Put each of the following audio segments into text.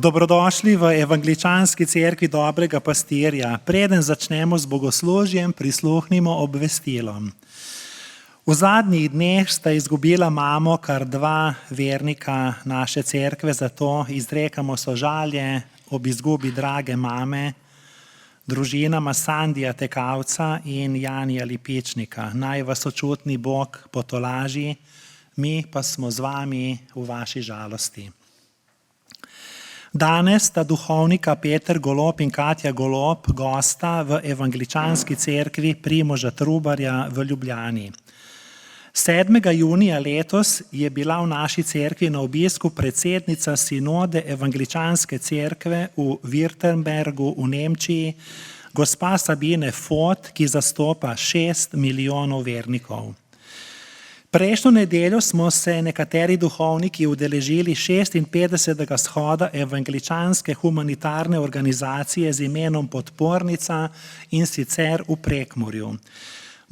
Dobrodošli v Evangeličanski cerkvi Dobrega pastirja. Preden začnemo z bogoslužjem, prisluhnimo obvestilom. V zadnjih dneh sta izgubila mamo kar dva vernika naše cerkve, zato izrekamo sožalje ob izgubi drage mame, družinama Sandija Tekavca in Janija Lipičnika. Naj vas sočutni Bog potolaži, mi pa smo z vami v vaši žalosti. Danes sta duhovnika Peter Golob in Katja Golob gosta v Evangeličanski cerkvi Primoža Trubarja v Ljubljani. 7. junija letos je bila v naši cerkvi na obisku predsednica sinode Evangeličanske cerkve v Württembergu v Nemčiji, gospa Sabine Voth, ki zastopa 6 milijonov vernikov. Prejšnjo nedeljo smo se nekateri duhovniki udeležili 56. shoda Evangeličanske humanitarne organizacije z imenom Podpornica, in sicer v Prekmurju.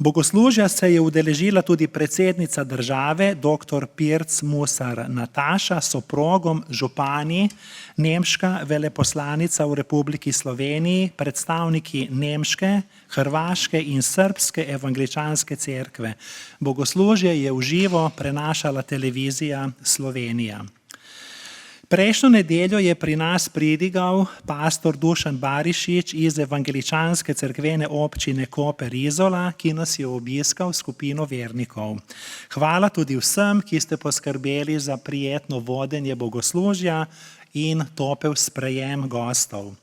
Bogoslužja se je udeležila tudi predsednica države, dr. Pirc Musar Nataša, s soprogom, župani, nemška veleposlanica v Republiki Sloveniji, predstavniki nemške, hrvaške in srbske evangeličanske cerkve. Bogoslužje je v živo prenašala televizija Slovenija. Prejšnjo nedeljo je pri nas pridigal pastor Dušan Barišič iz Evangeličanske cerkvene občine Koper Izola, ki nas je obiskal skupino vernikov. Hvala tudi vsem, ki ste poskrbeli za prijetno vodenje bogoslužja in topel sprejem gostov.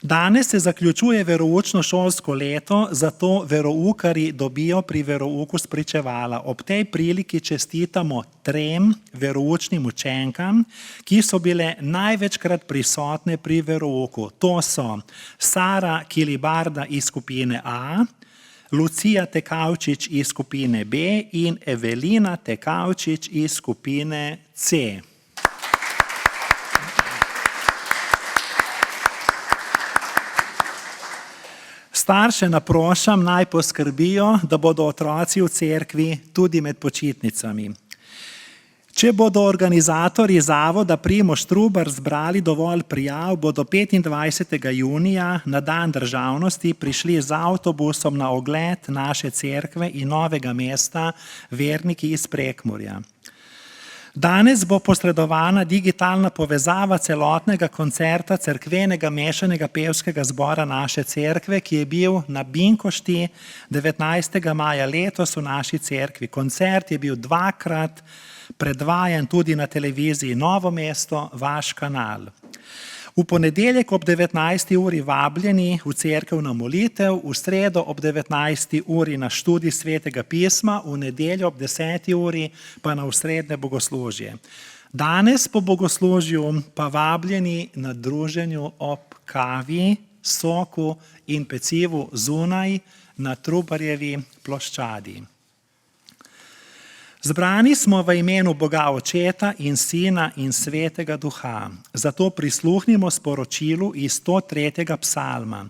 Danes se zaključuje veroučno šolsko leto, zato veroukarji dobijo pri verouku spričevala. Ob tej priliki čestitamo 3 veroučnim učenkam, ki so bile največkrat prisotne pri verouku. To so Sara Kilibarda iz skupine A, Lucija Tekavčič iz skupine B in Evelina Tekavčič iz skupine C. Starše naprošam, naj poskrbijo, da bodo otroci v cerkvi tudi med počitnicami. Če bodo organizatorji zavoda Primož Trubar zbrali dovolj prijav, bodo 25. junija na dan državnosti prišli z avtobusom na ogled naše cerkve in Novega mesta verniki iz Prekmurja. Danes bo posredovana digitalna povezava celotnega koncerta cerkvenega mešanega pevskega zbora naše cerkve, ki je bil na Binkošti 19. maja letos v naši cerkvi. Koncert je bil 2-krat predvajan tudi na televiziji Novo mesto, vaš kanal. V ponedeljek ob 19. uri vabljeni v cerkev na molitev, v sredo ob 19. uri na študij Svetega pisma, v nedeljo ob 10. uri pa na osrednje bogoslužje. Danes po bogoslužju pa vabljeni na druženju ob kavi, soku in pecivu zunaj na Trubarjevi ploščadi. Zbrani smo v imenu Boga Očeta in Sina in Svetega Duha. Zato prisluhnimo sporočilu iz 103. psalma.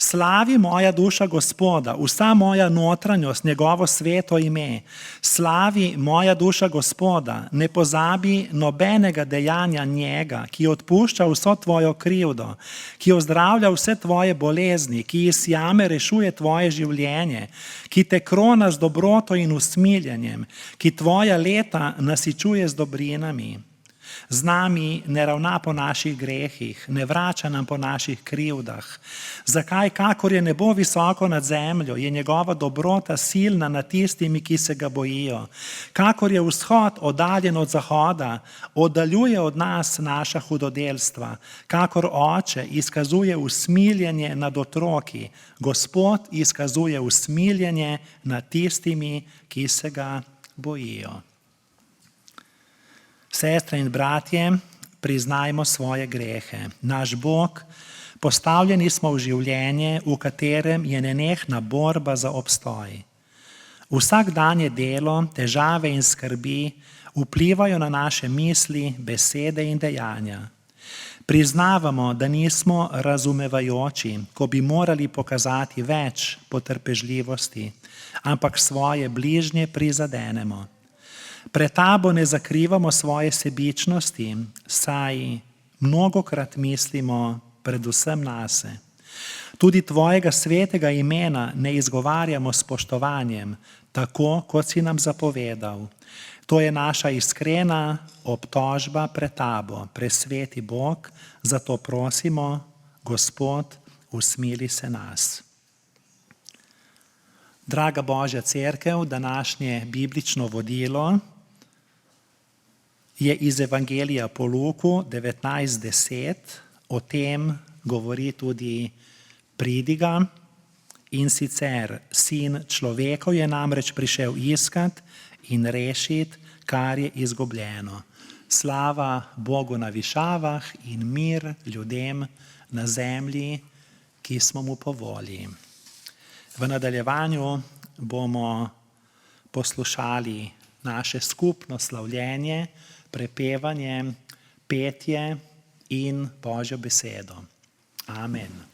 Slavi moja duša Gospoda, vsa moja notranjost, njegovo sveto ime. Slavi moja duša Gospoda, ne pozabi nobenega dejanja njega, ki odpušča vso tvojo krivdo, ki ozdravlja vse tvoje bolezni, ki iz jame rešuje tvoje življenje, ki te krona z dobroto in usmiljenjem, ki tvoja leta nasičuje z dobrinami. Z nami ne ravna po naših grehih, ne vrača nam po naših krivdah. Zakaj, kakor je nebo visoko nad zemljo, je njegova dobrota silna nad tistimi, ki se ga bojijo. Kakor je vzhod oddaljen od zahoda, oddaljuje od nas naša hudodelstva. Kakor oče izkazuje usmiljenje nad otroki, Gospod izkazuje usmiljenje nad tistimi, ki se ga bojijo. Sestre in bratje, priznajmo svoje grehe. Naš Bog, postavljeni smo v življenje, v katerem je nenehna borba za obstoj. Vsakdanje delo, težave in skrbi vplivajo na naše misli, besede in dejanja. Priznavamo, da nismo razumevajoči, ko bi morali pokazati več potrpežljivosti, ampak svoje bližnje prizadenemo. Pred tabo ne zakrivamo svoje sebičnosti, saj mnogokrat mislimo predvsem nase. Tudi tvojega svetega imena ne izgovarjamo s spoštovanjem, tako kot si nam zapovedal. To je naša iskrena obtožba pred tabo, presveti Bog, zato prosimo, Gospod, usmili se nas. Draga Božja cerkev, današnje biblično vodilo je iz Evangelija po Luku 19:10, o tem govori tudi pridiga, in sicer Sin človekov je namreč prišel iskat in rešiti, kar je izgubljeno. Slava Bogu na višavah in mir ljudem na zemlji, ki smo mu po volji. V nadaljevanju bomo poslušali naše skupno slavljenje, prepevanje, petje in Božjo besedo. Amen.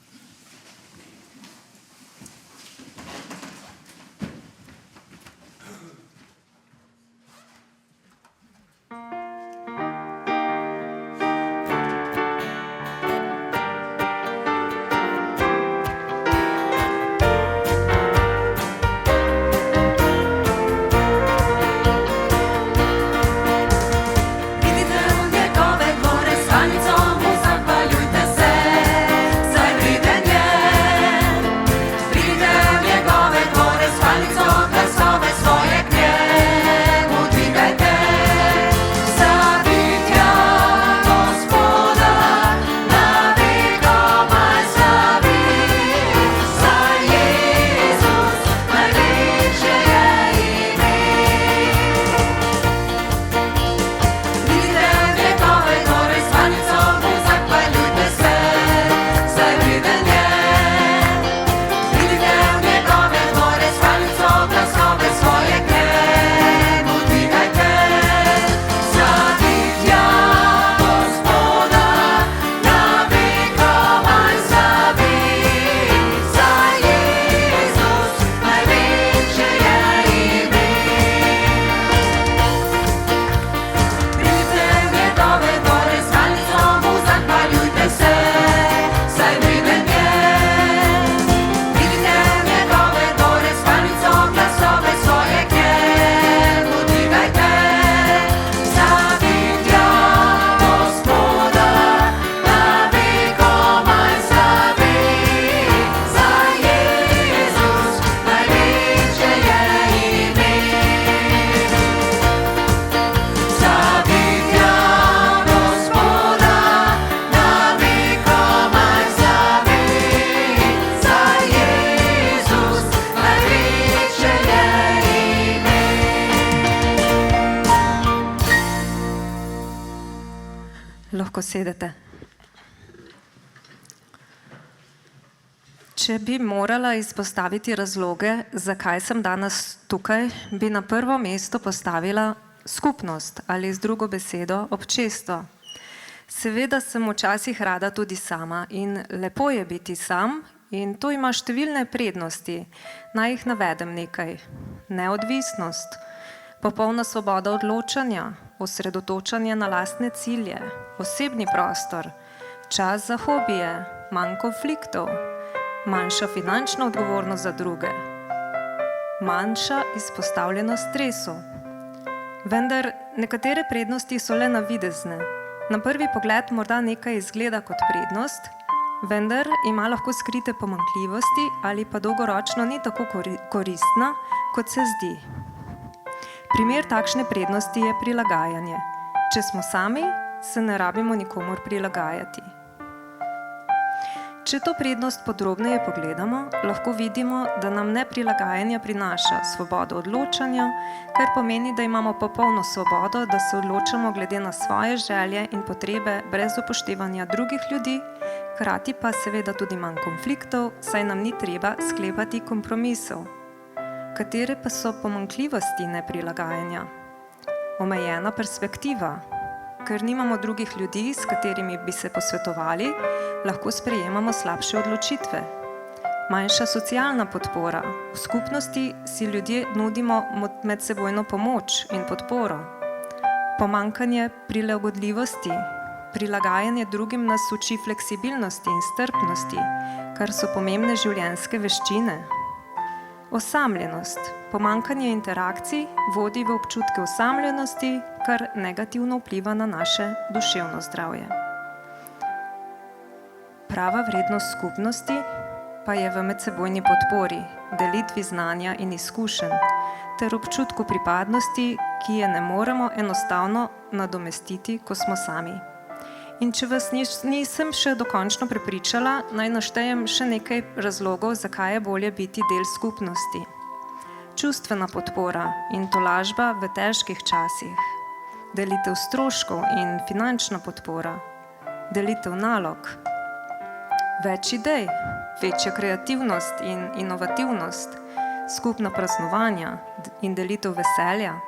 Lahko sedete. Če bi morala izpostaviti razloge, zakaj sem danes tukaj, bi na prvo mesto postavila skupnost ali z drugo besedo občestvo. Seveda sem včasih rada tudi sama in lepo je biti sam in to ima številne prednosti. Naj jih navedem nekaj. Neodvisnost, popolna svoboda odločanja, osredotočanje na lastne cilje, osebni prostor, čas za hobije, manj konfliktov, manjša finančna odgovornost za druge, manjša izpostavljenost stresu. Vendar nekatere prednosti so le navidezne. Na prvi pogled morda nekaj izgleda kot prednost, vendar ima lahko skrite pomanjkljivosti ali pa dolgoročno ni tako koristna, kot se zdi. Primer takšne prednosti je prilagajanje. Če smo sami, se ne rabimo nikomur prilagajati. Če to prednost podrobneje pogledamo, lahko vidimo, da nam neprilagajanje prinaša svobodo odločanja, kar pomeni, da imamo popolno svobodo, da se odločamo glede na svoje želje in potrebe brez upoštevanja drugih ljudi, hkrati pa seveda tudi manj konfliktov, saj nam ni treba sklepati kompromisov. Katere pa so pomanjkljivosti neprilagajanja? Omejena perspektiva. Ker nimamo drugih ljudi, s katerimi bi se posvetovali, lahko sprejemamo slabše odločitve. Manjša socialna podpora. V skupnosti si ljudje nudimo medsebojno pomoč in podporo. Pomanjkanje prilagodljivosti. Prilagajanje drugim nas uči fleksibilnosti in strpnosti, kar so pomembne življenjske veščine. Osamljenost, pomanjkanje interakcij vodi v občutke osamljenosti, kar negativno vpliva na naše duševno zdravje. Prava vrednost skupnosti pa je v medsebojni podpori, delitvi znanja in izkušenj ter občutku pripadnosti, ki je ne moremo enostavno nadomestiti, ko smo sami. In če vas nisem še dokončno prepričala, naj naštejem še nekaj razlogov, zakaj je bolje biti del skupnosti. Čustvena podpora in tolažba v težkih časih, delitev stroškov in finančna podpora, delitev nalog, več idej, večja kreativnost in inovativnost, skupna praznovanja in delitev veselja.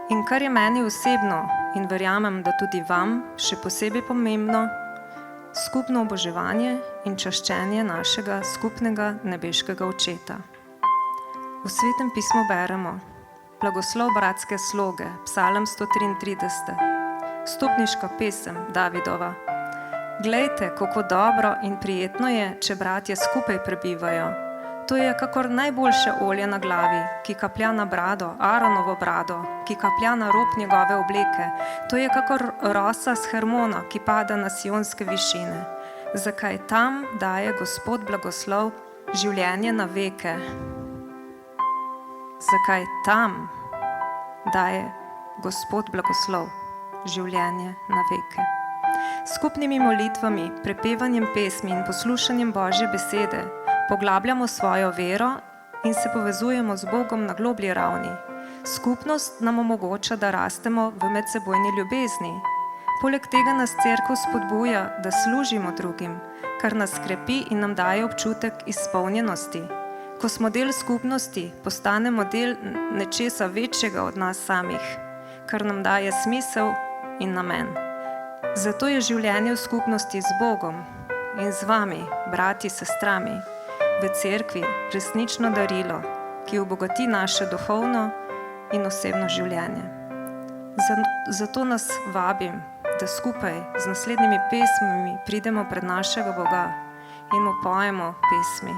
In kar je meni osebno in verjamem, da tudi vam še posebej pomembno, skupno oboževanje in čaščenje našega skupnega nebeškega Očeta. V Svetem pismu beremo: Blagoslov bratske sloge, Psalm 133, stopniška pesem Davidova. Glejte, kako dobro in prijetno je, če bratje skupaj prebivajo. To je kakor najboljše olje na glavi, ki kaplja na brado, Aaronovo brado, ki kaplja na rob njegove obleke. To je kakor rosa s Hermona, ki pada na sionske višine. Zakaj tam daje Gospod blagoslov življenje na veke? Zakaj tam daje Gospod blagoslov življenje na veke? Skupnimi molitvami, prepevanjem pesmi in poslušanjem Božje besede poglabljamo svojo vero in se povezujemo z Bogom na globlji ravni. Skupnost nam omogoča, da rastemo v medsebojni ljubezni. Poleg tega nas Cerkev spodbuja, da služimo drugim, kar nas krepi in nam daje občutek izpolnjenosti. Ko smo del skupnosti, postanemo del nečesa večjega od nas samih, kar nam daje smisel in namen. Zato je življenje v skupnosti z Bogom in z vami, brati, sestrami, v cerkvi resnično darilo, ki obogati naše duhovno in osebno življenje. Zato nas vabim, da skupaj z naslednjimi pesmimi pridemo pred našega Boga in mu pojemo pesmi.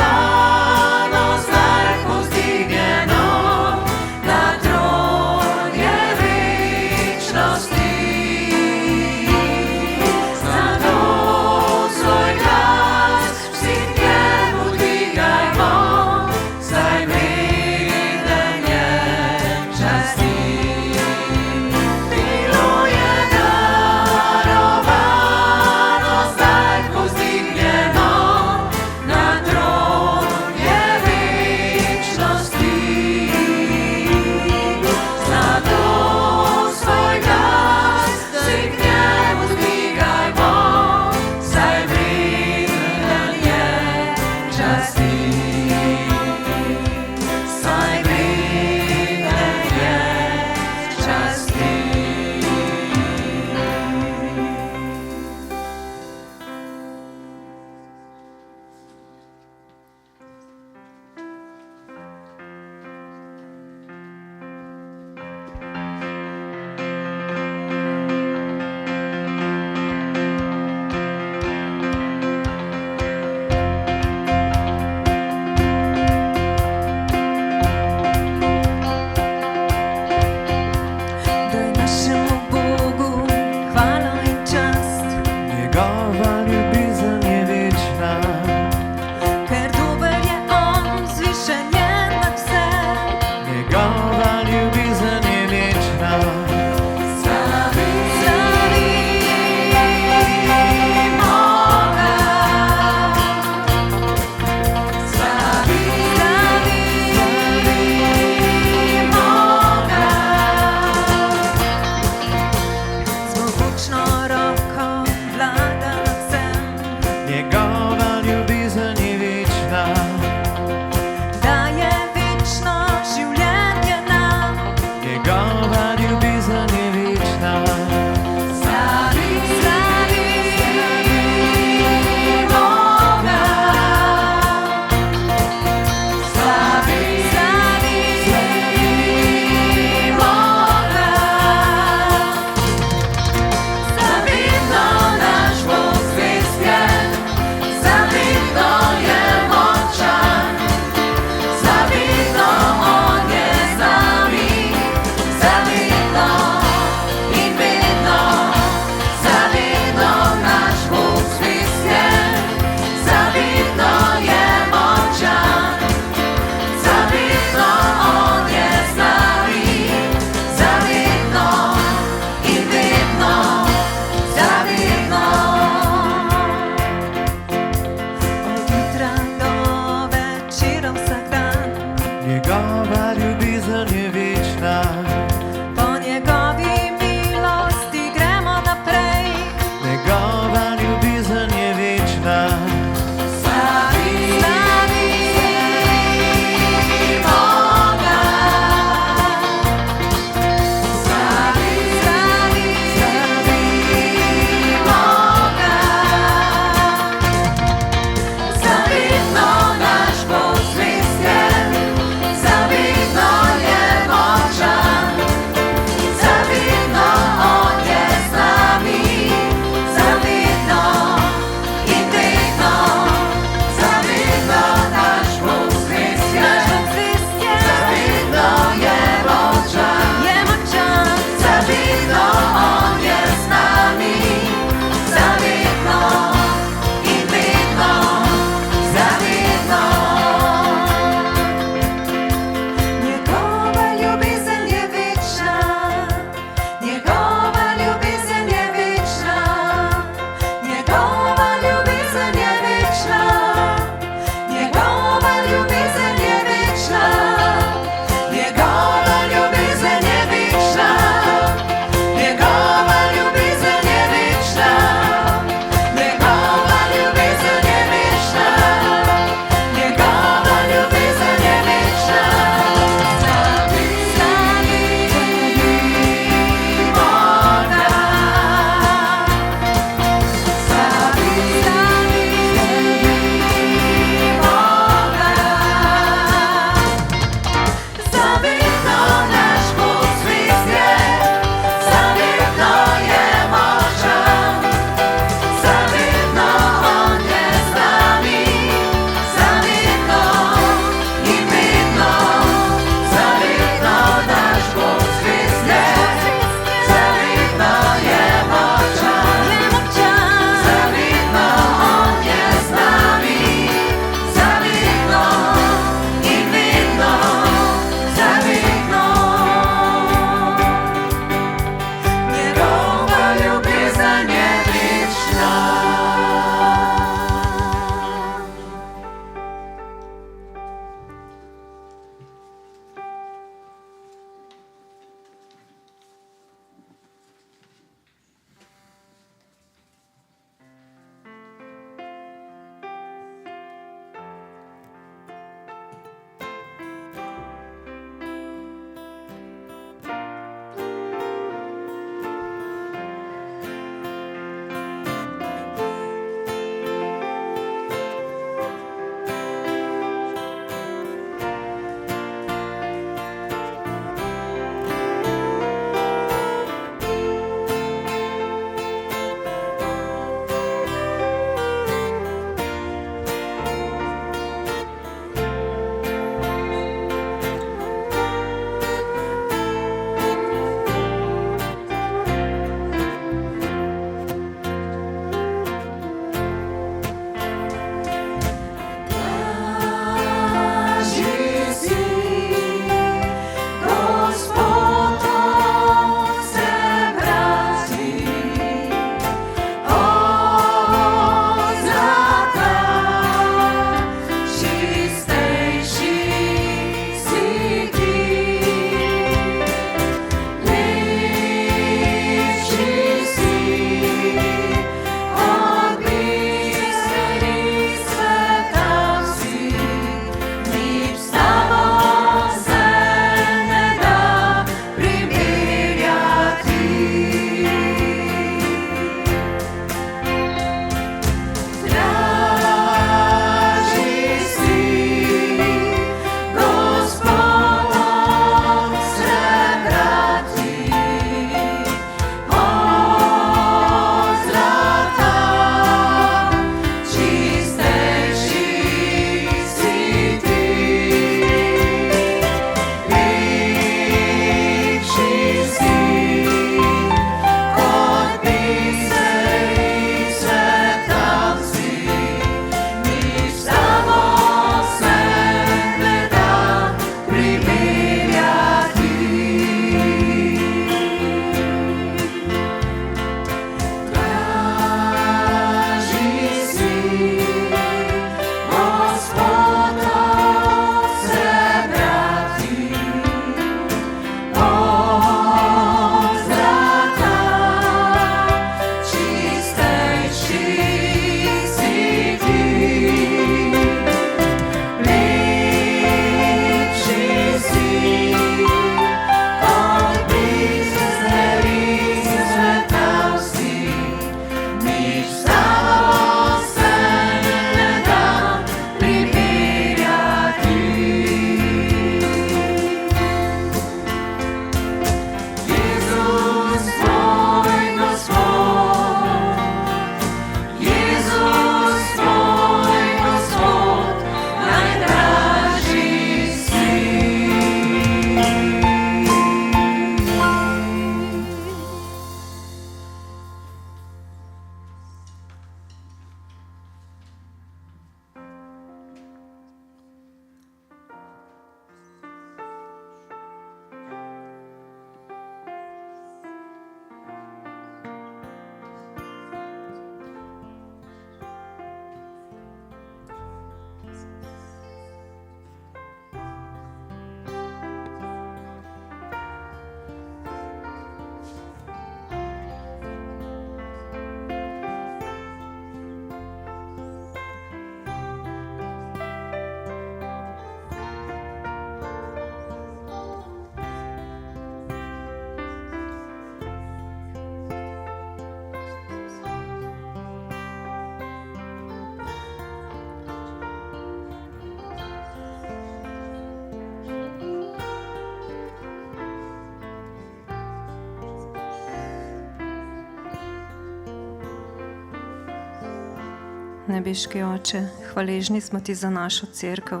Nebeški Oče, hvaležni smo Ti za našo cerkev,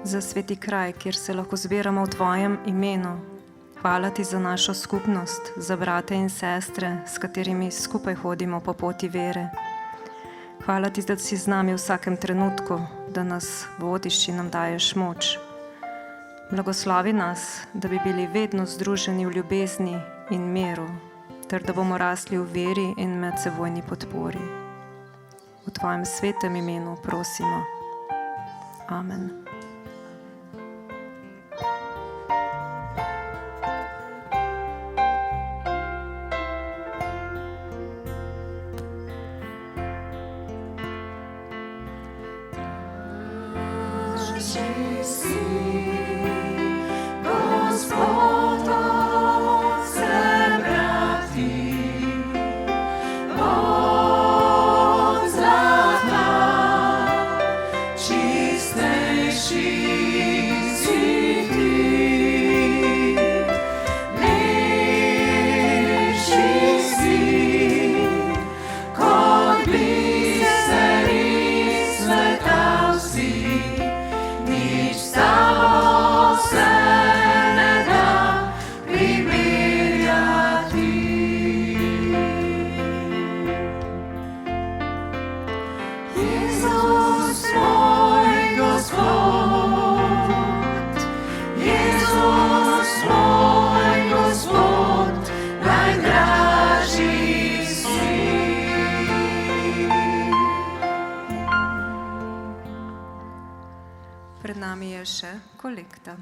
za sveti kraj, kjer se lahko zbiramo v Tvojem imenu. Hvala Ti za našo skupnost, za brate in sestre, s katerimi skupaj hodimo po poti vere. Hvala Ti, da si z nami v vsakem trenutku, da nas vodiš in nam daješ moč. Blagoslovi nas, da bi bili vedno združeni v ljubezni in miru, ter da bomo rasli v veri in medsebojni podpori. V Tvojem svetem imenu prosimo. Amen. Pred nami je še kolekta.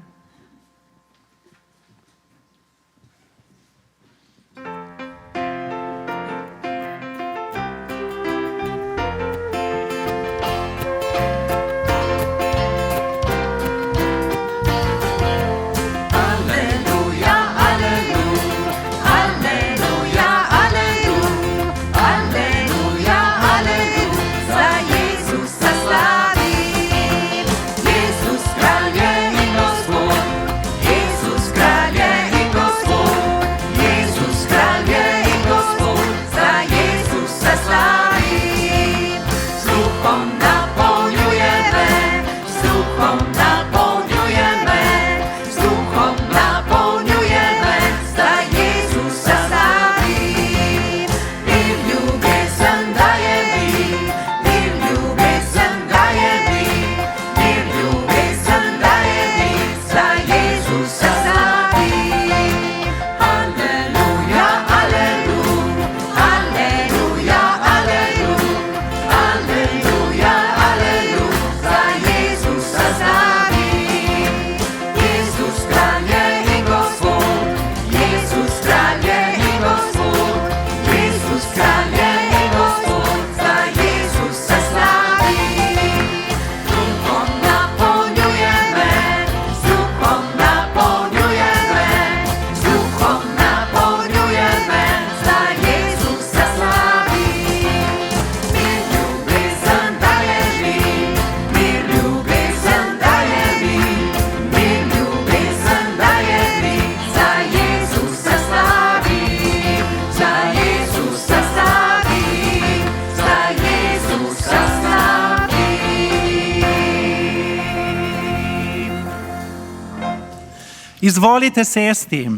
Izvolite sesti.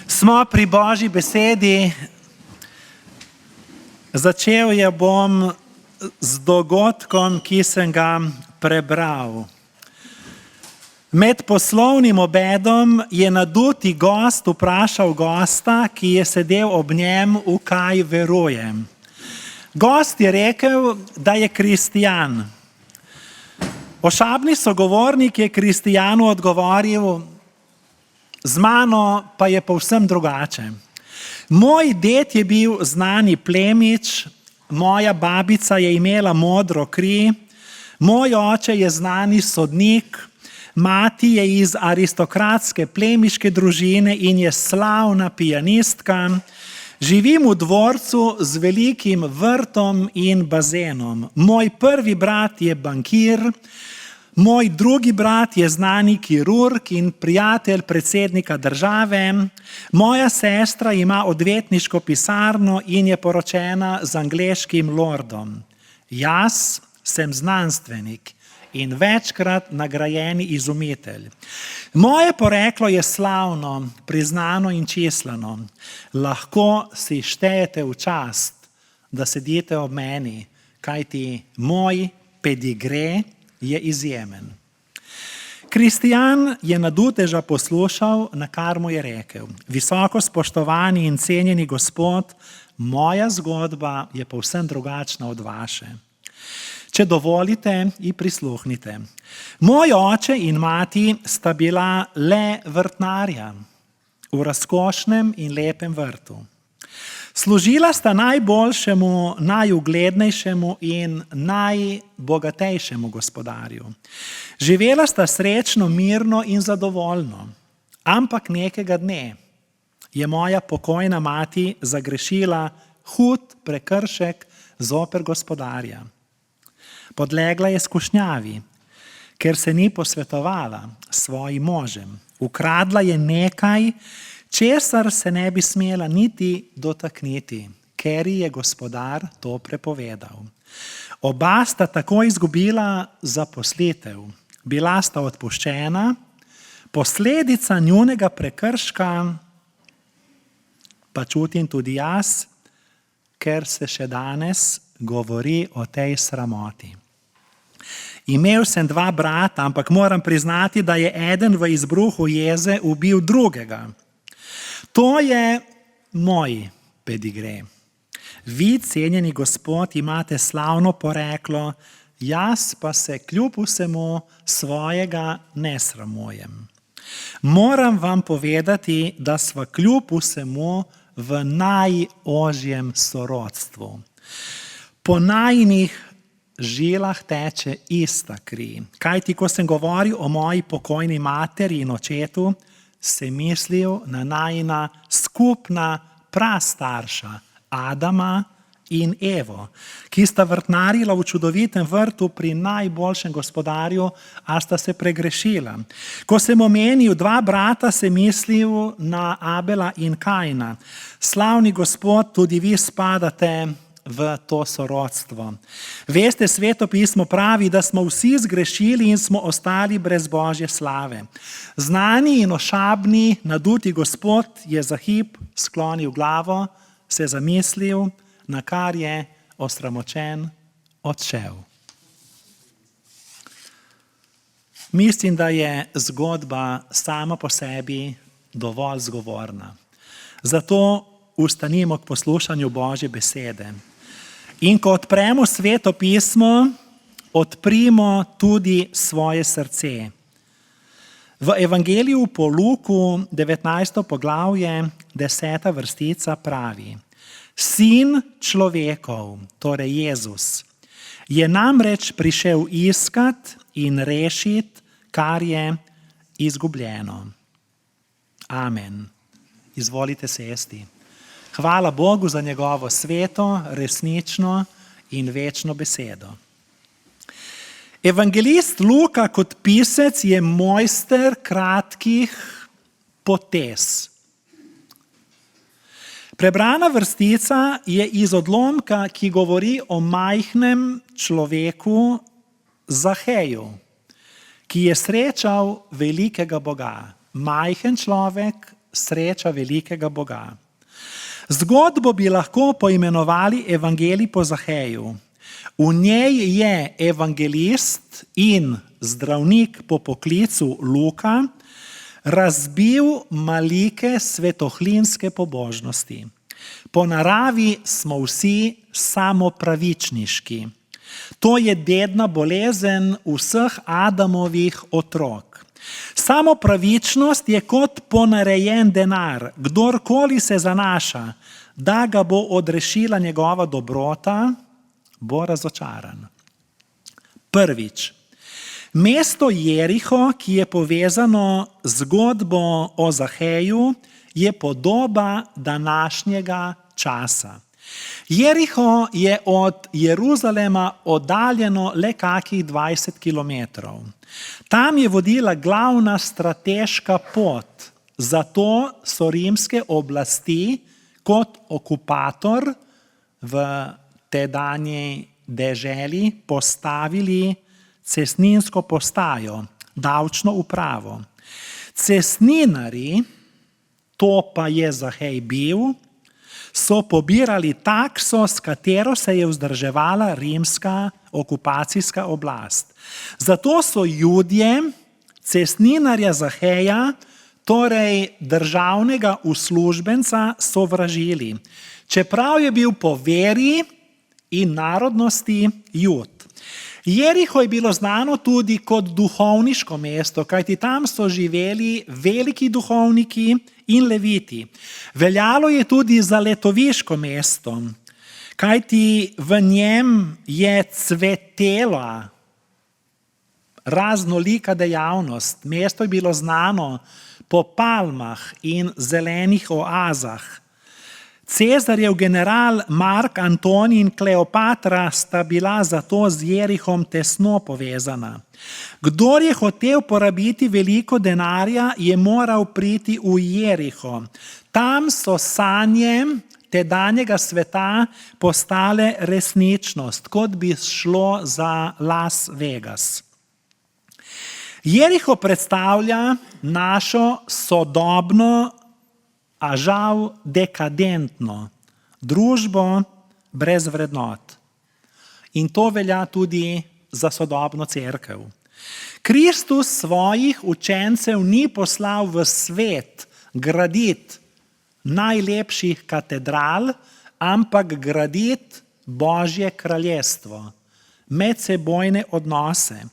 Smo pri Božji besedi. Začel jo bom z dogodkom, ki sem ga prebral. Med poslovnim obedom je naduti gost vprašal gosta, ki je sedel ob njem, v kaj veruje. Gost je rekel, da je kristjan. Ošabni sogovornik je kristjanu odgovoril, z mano pa je povsem drugače. Moj ded je bil znani plemič, moja babica je imela modro kri, moj oče je znani sodnik, mati je iz aristokratske plemiške družine in je slavna pianistka, živim v dvorcu z velikim vrtom in bazenom. Moj prvi brat je bankir, Moj drugi brat je znani kirurg in prijatelj predsednika države. Moja sestra ima odvetniško pisarno in je poročena z angleškim lordom. Jaz sem znanstvenik in večkrat nagrajeni izumitelj. Moje poreklo je slavno, priznano in čislano. Lahko si štejete v čast, da sedite ob meni, kajti moj pedigre je izjemen. Kristjan je naduteža poslušal, na kar mu je rekel: visoko spoštovani in cenjeni gospod, moja zgodba je povsem drugačna od vaše. Če dovolite, ji prisluhnite. Moj oče in mati sta bila le vrtnarja v razkošnem in lepem vrtu. Služila sta najboljšemu, najuglednejšemu in najbogatejšemu gospodarju. Živela sta srečno, mirno in zadovoljno. Ampak nekega dne je moja pokojna mati zagrešila hud prekršek zoper gospodarja. Podlegla je skušnjavi, ker se ni posvetovala s svojim možem. Ukradla je nekaj, česar se ne bi smela niti dotakniti, ker ji je gospodar to prepovedal. Oba sta tako izgubila zaposlitev. Bila sta odpuščena, posledica njunega prekrška pa čutim tudi jaz, ker se še danes govori o tej sramoti. Imel sem 2 brata, ampak moram priznati, da je eden v izbruhu jeze ubil drugega. To je moj pedigre. Vi, cenjeni gospod, imate slavno poreklo, jaz pa se kljub vsemu svojega ne sramujem. Moram vam povedati, da sva kljub vsemu v najožjem sorodstvu. Po najinih žilah teče ista kri. Kajti, ko sem govoril o moji pokojni materi in očetu, sem mislil na najina skupna prastarša Adama in Evo, ki sta vrtnarila v čudovitem vrtu pri najboljšem gospodarju, a sta se pregrešila. Ko sem omenil 2 brata, sem mislil na Abela in Kaina. Slavni gospod, tudi vi spadate v to sorodstvo. Veste, Sveto pismo pravi, da smo vsi zgrešili in smo ostali brez Božje slave. Znani in ošabni, naduti gospod je za hip sklonil glavo, se zamislil, na kar je osramočen odšel. Mislim, da je zgodba sama po sebi dovolj zgovorna. Zato ustanimo k poslušanju Božje besede. In ko odpremo Sveto pismo, odprimo tudi svoje srce. V Evangeliju po Luku, 19. poglavje, 10. vrstica pravi: Sin človekov, torej Jezus, je namreč prišel iskat in rešiti, kar je izgubljeno. Amen. Izvolite sesti. Hvala Bogu za njegovo sveto, resnično in večno besedo. Evangelist Luka kot pisec je mojster kratkih potez. Prebrana vrstica je iz odlomka, ki govori o majhnem človeku Zaheju, ki je srečal velikega Boga. Majhen človek sreča velikega Boga. Zgodbo bi lahko poimenovali Evangelij po Zaheju. V njej je evangelist in zdravnik po poklicu Luka razbil malike svetohlinske pobožnosti. Po naravi smo vsi samopravičniški. To je dedna bolezen vseh Adamovih otrok. Samopravičnost je kot ponarejen denar. Kdorkoli se zanaša, da ga bo odrešila njegova dobrota, bo razočaran. Prvič, mesto Jeriho, ki je povezano z zgodbo o Zaheju, je podoba današnjega časa. Jeriho je od Jeruzalema oddaljeno le kakih 20 kilometrov. Tam je vodila glavna strateška pot, zato so rimske oblasti kot okupator v tedanji deželi postavili cestninsko postajo, davčno upravo. Cestninarji, to pa je Zahej bil, so pobirali takso, s katero se je vzdrževala rimska okupacijska oblast. Zato so Judje cestninarja Zaheja, torej državnega uslužbenca, sovražili, čeprav je bil po veri in narodnosti Jud. Jeriho je bilo znano tudi kot duhovniško mesto, kajti tam so živeli veliki duhovniki in leviti. Veljalo je tudi za letoviško mesto, kajti v njem je cvetela raznolika dejavnost. Mesto je bilo znano po palmah in zelenih oazah. Cezarjev general Mark Antonij in Kleopatra sta bila zato z Jerihom tesno povezana. Kdor je hotel porabiti veliko denarja, je moral priti v Jeriho. Tam so sanje tedanjega sveta postale resničnost, kot bi šlo za Las Vegas. Jeriho predstavlja našo sodobno, a žal dekadentno družbo brez vrednot. In to velja tudi za sodobno cerkev. Kristus svojih učencev ni poslal v svet graditi najlepših katedral, ampak graditi Božje kraljestvo, medsebojne odnose.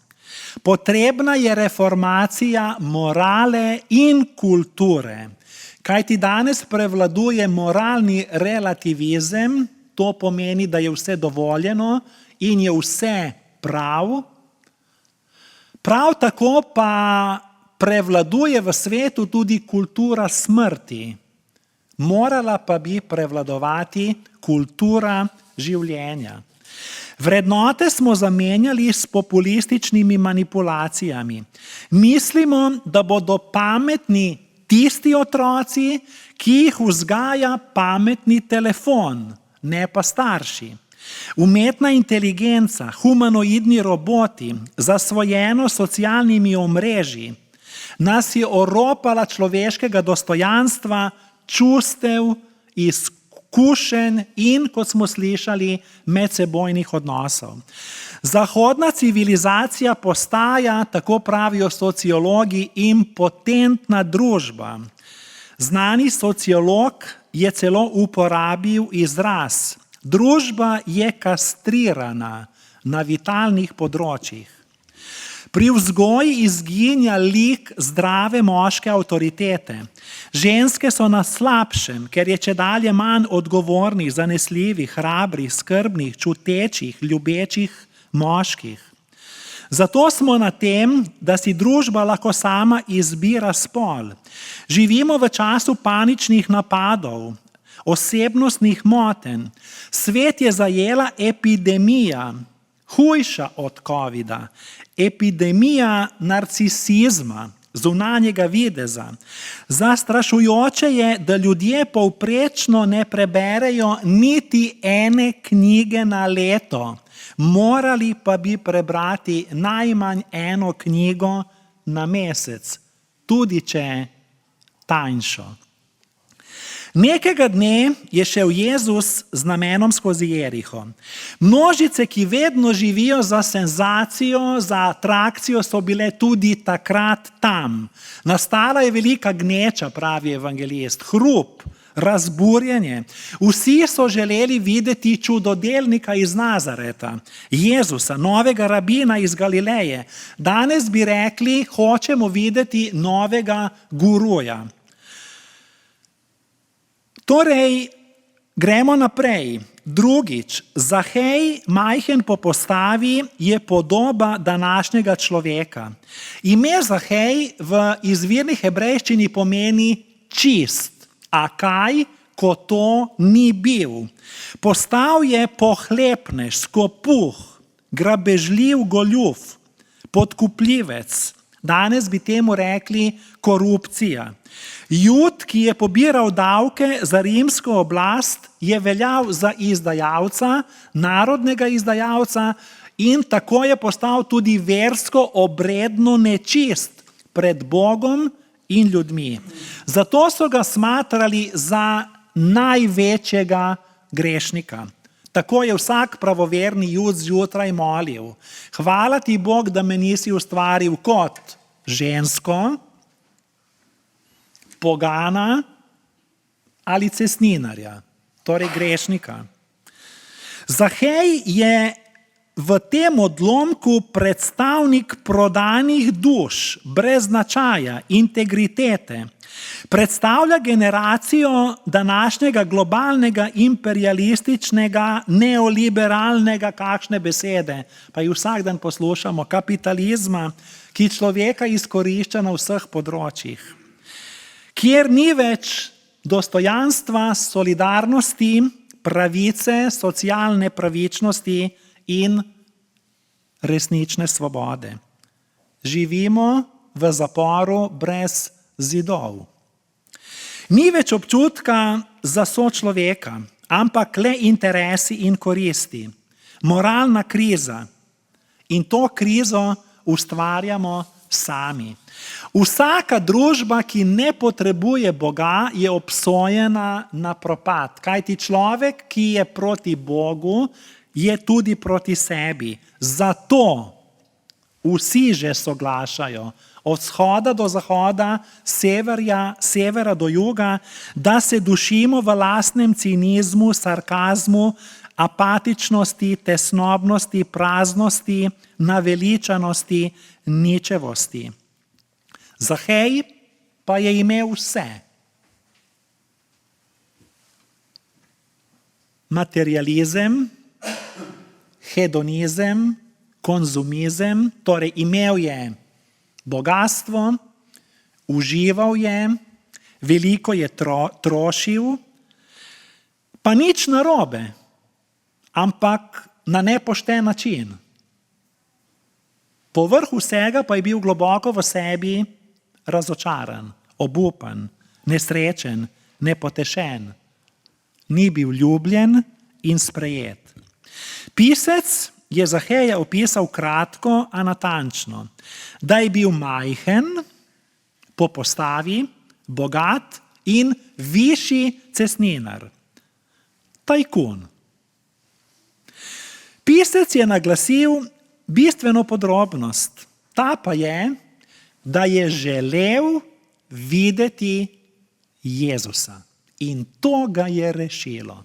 Potrebna je reformacija morale in kulture. Kajti danes prevladuje moralni relativizem, to pomeni, da je vse dovoljeno in je vse prav. Prav tako pa prevladuje v svetu tudi kultura smrti. Morala pa bi prevladovati kultura življenja. Vrednote smo zamenjali s populističnimi manipulacijami. Mislimo, da bodo pametni tisti otroci, ki jih vzgaja pametni telefon, ne pa starši. Umetna inteligenca, humanoidni roboti, zasvojeno socialnimi omrežji, nas je oropala človeškega dostojanstva, čustev, izkušenj in, kot smo slišali, medsebojnih odnosov. Zahodna civilizacija postaja, tako pravijo sociologi, impotentna družba. Znani sociolog je celo uporabil izraz: družba je kastrirana na vitalnih področjih. Pri vzgoji izginja lik zdrave moške avtoritete. Ženske so na slabšem, ker je čedalje manj odgovornih, zanesljivih, hrabrih, skrbnih, čutečih, ljubečih moških. Zato smo na tem, da si družba lahko sama izbira spol. Živimo v času paničnih napadov, osebnostnih motenj. Svet je zajela epidemija, hujša od covida, epidemija narcisizma, zunanjega videza. Zastrašujoče je, da ljudje povprečno ne preberejo niti ene knjige na leto. Morali pa bi prebrati najmanj eno knjigo na mesec, tudi če tanjšo. Nekega dne je šel Jezus z namenom skozi Jeriho. Množice, ki vedno živijo za senzacijo, za atrakcijo, so bile tudi takrat tam. Nastala je velika gneča, pravi evangelist, hrup, razburjenje. Vsi so želeli videti čudodelnika iz Nazareta, Jezusa, novega rabina iz Galileje. Danes bi rekli, hočemo videti novega guruja. Torej, gremo naprej. Drugič, Zahej, majhen po postavi, je podoba današnjega človeka. Ime Zahej v izvirni hebrejščini pomeni čist. A kaj, ko to ni bil. Postal je pohlepnež, skopuh, grabežljiv goljuf, podkupljivec. Danes bi temu rekli korupcija. Jud, ki je pobiral davke za rimsko oblast, je veljal za izdajalca, narodnega izdajalca, in tako je postal tudi versko obredno nečist pred Bogom in ljudmi. Zato so ga smatrali za največjega grešnika. Tako je vsak pravoverni Jud zjutraj molil: hvala ti, Bog, da me nisi ustvaril kot žensko, pogana ali cestninarja, torej grešnika. Zahej je v tem odlomku predstavnik prodanih duš, brez značaja, integritete. Predstavlja generacijo današnjega globalnega, imperialističnega, neoliberalnega, kakšne besede, pa jih vsak dan poslušamo, kapitalizma, ki človeka izkorišča na vseh področjih. Kjer ni več dostojanstva, solidarnosti, pravice, socialne pravičnosti in resnične svobode. Živimo v zaporu brez zidov. Ni več občutka za sočloveka, ampak le interesi in koristi. Moralna kriza. In to krizo ustvarjamo sami. Vsaka družba, ki ne potrebuje Boga, je obsojena na propad. Kajti človek, ki je proti Bogu, je tudi proti sebi. Zato vsi že soglašajo, od vzhoda do zahoda, severa do juga, da se dušimo v lastnem cinizmu, sarkazmu, apatičnosti, tesnobnosti, praznosti, naveličanosti, ničevosti. Zahej pa je imel vse. Materializem, hedonizem, konzumizem, torej imel je bogastvo, užival je, veliko je trošil, pa nič narobe, ampak na nepošten način. Povrh vsega pa je bil globoko v sebi razočaran, obupan, nesrečen, nepotešen. Ni bil ljubljen in sprejet. Pisec je Zaheja opisal kratko, a natančno, da je bil majhen po postavi, bogat in višji cestninar. Tajkun. Pisec je naglasil bistveno podrobnost. Ta pa je, da je želel videti Jezusa. In to ga je rešilo.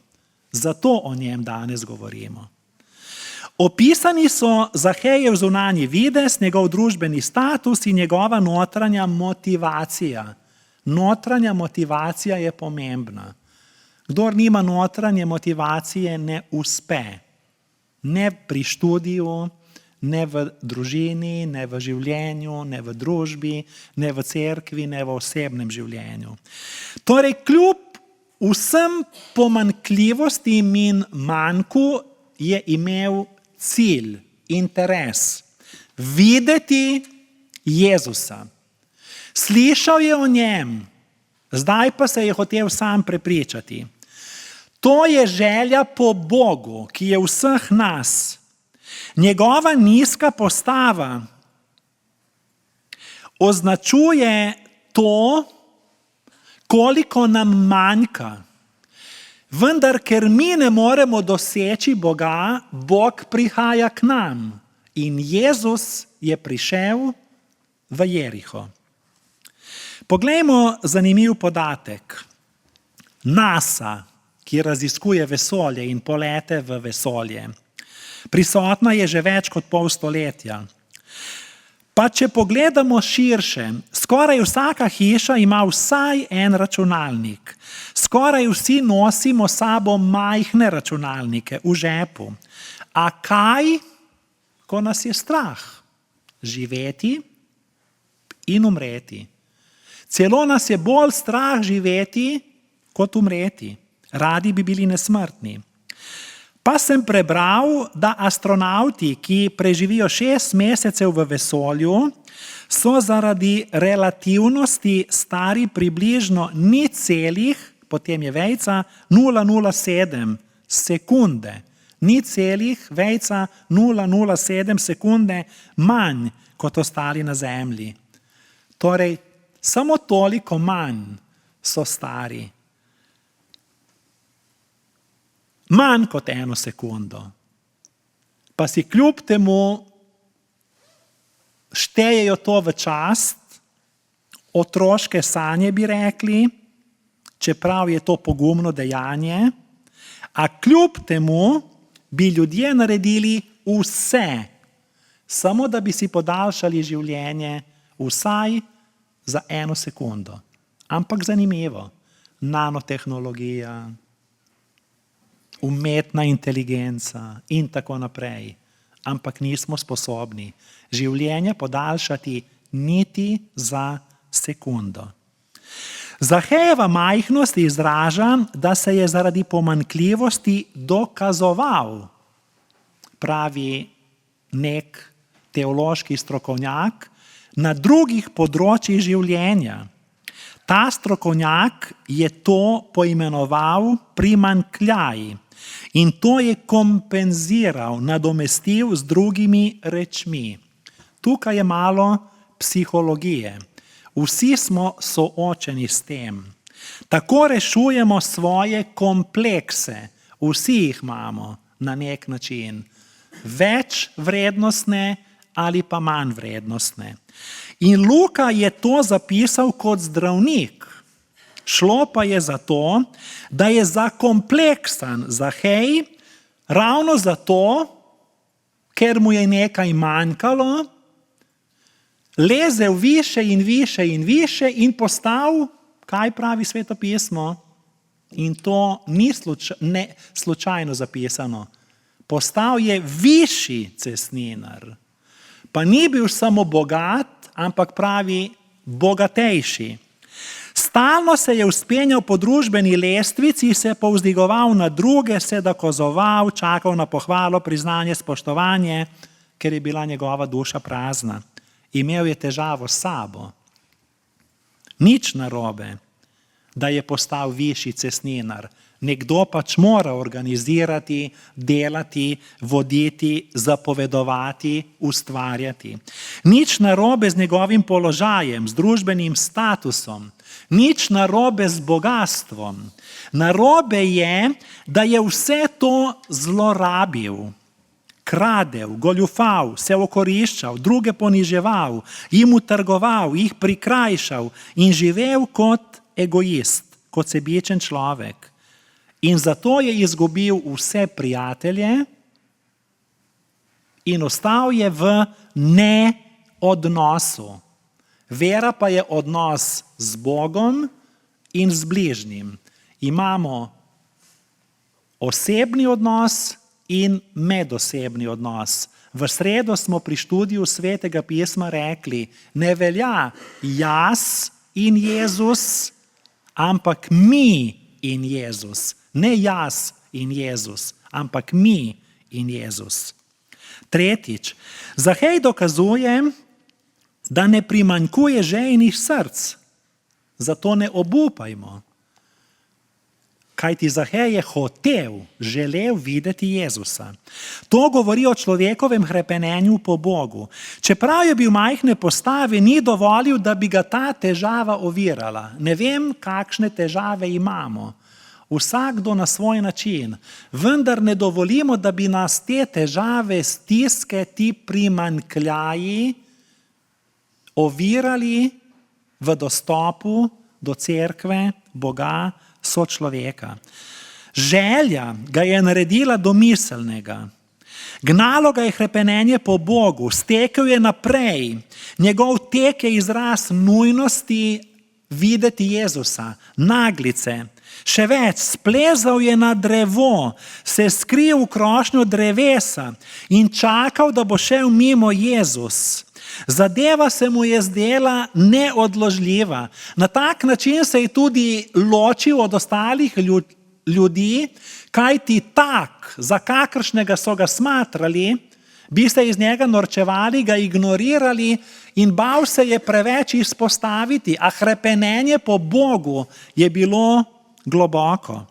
Zato o njem danes govorimo. Opisani so Zahejev zunanji videz, njegov družbeni status in njegova notranja motivacija. Notranja motivacija je pomembna. Kdor nima notranje motivacije, ne uspe. Ne pri študiju, ne v družini, ne v življenju, ne v družbi, ne v cerkvi, ne v osebnem življenju. Torej, kljub vsem pomanjkljivostim in manjku je imel cilj, interes, videti Jezusa. Slišal je o njem, zdaj pa se je hotel sam prepričati. To je želja po Bogu, ki je vseh nas. Njegova nizka postava označuje to, koliko nam manjka. Vendar, ker mi ne moremo doseči Boga, Bog prihaja k nam. In Jezus je prišel v Jeriho. Poglejmo zanimiv podatek. NASA, ki raziskuje vesolje in polete v vesolje, prisotna je že več kot pol stoletja. Pa če pogledamo širše, skoraj vsaka hiša ima vsaj en računalnik. Skoraj vsi nosimo sabo majhne računalnike v žepu. A kaj, ko nas je strah? Živeti in umreti. Celo nas je bolj strah živeti, kot umreti. radi bi bili nesmrtni. Pa sem prebral, da astronavti, ki preživijo 6 mesecev v vesolju, so zaradi relativnosti stari približno 0,007 sekunde. 0,007 sekunde manj kot ostali na Zemlji. Torej, samo toliko manj so stari. Manj kot 1 sekundo. Pa si kljub temu štejejo to v čast, otroške sanje bi rekli, čeprav je to pogumno dejanje, a kljub temu bi ljudje naredili vse, samo da bi si podaljšali življenje vsaj za 1 sekundo. Ampak zanimivo, nanotehnologija, umetna inteligenca in tako naprej. Ampak nismo sposobni življenje podaljšati niti za sekundo. Zahejeva majhnost izraža, da se je zaradi pomanjkljivosti dokazoval, pravi nek teološki strokovnjak, na drugih področjih življenja. Ta strokovnjak je to poimenoval primanjkljaj in to je kompenziral, nadomestil z drugimi rečmi. Tukaj je malo psihologije. Vsi smo soočeni s tem. Tako rešujemo svoje komplekse. Vsi jih imamo na nek način. Več vrednostne ali pa manj vrednostne. In Luka je to zapisal kot zdravnik. Šlo pa je za to, da je zakompleksan Zahej ravno zato, ker mu je nekaj manjkalo, lezel više in više in više in postal, kaj pravi Sveto pismo? In to ni slučajno zapisano. Postal je višji cestninar. Pa ni bil samo bogat, ampak pravi bogatejši. Stalno se je vzpenjal po družbeni lestvici, se povzdigoval na druge, se dokazoval, čakal na pohvalo, priznanje, spoštovanje, ker je bila njegova duša prazna. Imel je težavo s sabo. Nič narobe, da je postal višji cestninar. Nekdo pač mora organizirati, delati, voditi, zapovedovati, ustvarjati. Nič narobe z njegovim položajem, z družbenim statusom. Nič narobe z bogastvom. Narobe je, da je vse to zlorabil. Kradel, goljufal, se okoriščal, druge poniževal, jim utrgoval, jih prikrajšal in živel kot egoist, kot sebičen človek. In zato je izgubil vse prijatelje in ostal je v neodnosu. Vera pa je odnos z Bogom in z bližnjim. Imamo osebni odnos in medosebni odnos. V sredo smo pri študiju Svetega pisma rekli, ne velja jaz in Jezus, ampak mi in Jezus. Ne jaz in Jezus, ampak mi in Jezus. Tretjič, Zahej dokazuje, da ne primanjkuje žejnih src. Zato ne obupajmo. Kajti Zahej je želel videti Jezusa. To govori o človekovem hrepenenju po Bogu. Čeprav je bil majhne postave, ni dovolil, da bi ga ta težava ovirala. Ne vem, kakšne težave imamo. Vsakdo na svoj način. Vendar ne dovolimo, da bi nas te težave, stiske, ti primanjkljaji ovirali v dostopu do cerkve, Boga, sočloveka. Želja ga je naredila domiselnega. Gnalo ga je hrepenenje po Bogu, stekel je naprej. Njegov tek je izraz nujnosti videti Jezusa, naglice. Še več, splezal je na drevo, se skril v krošnjo drevesa in čakal, da bo šel mimo Jezus. Zadeva se mu je zdela neodložljiva. Na tak način se je tudi ločil od ostalih ljudi, kajti tak, za kakršnega so ga smatrali, bi se iz njega norčevali, ga ignorirali in bal se je preveč izpostaviti, a hrepenenje po Bogu je bilo globoko.